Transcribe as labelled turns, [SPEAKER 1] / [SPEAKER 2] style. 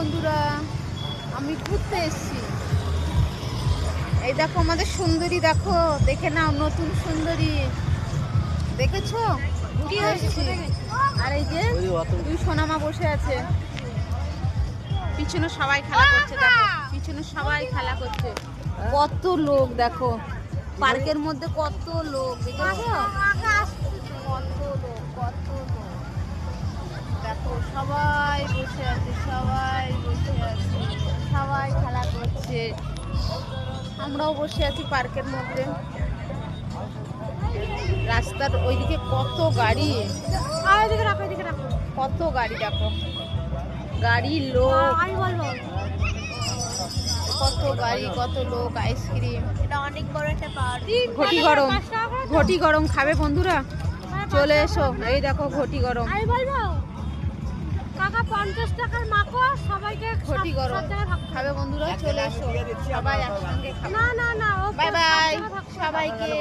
[SPEAKER 1] বন্ধুরা, আমি ঘুরতে এসেছি। এই দেখো আমাদের সুন্দরী, দেখো দেখে নাও, নতুন সুন্দরী দেখেছো? ঘুরতে এসেছি। আর এই যে দুই সোনামা বসে আছে, পিছনে সবাই খেলা করছে। দেখো পিছনে সবাই খেলা করছে। কত লোক দেখো, পার্কের মধ্যে কত লোক দেখেছো? কত লোক, কত লোক দেখো, সবাই বসে আছে, সবাই বসে আছে, সবাই খেলা করছে। আমরাও বসে আছি পার্কের মধ্যে। রাস্তার ওইদিকে কত গাড়ি, কত গাড়ি দেখো, গাড়ি, লোক, কত গাড়ি, কত লোক। আইসক্রিম,
[SPEAKER 2] এটা অনেক বড় একটা পার্ক।
[SPEAKER 1] ঘটি গরম, ঘটি গরম খাবে বন্ধুরা? চলে এসো। এই দেখো ঘটি গরম,
[SPEAKER 2] আমি বলবো কাকা 50 টাকার মাকো সবাইকে
[SPEAKER 1] ঘটি গরম খাবে বন্ধুরা? চলে এসো, সবাই একসঙ্গে খাবে।
[SPEAKER 2] না না না,
[SPEAKER 1] বাই বাই সবাইকে।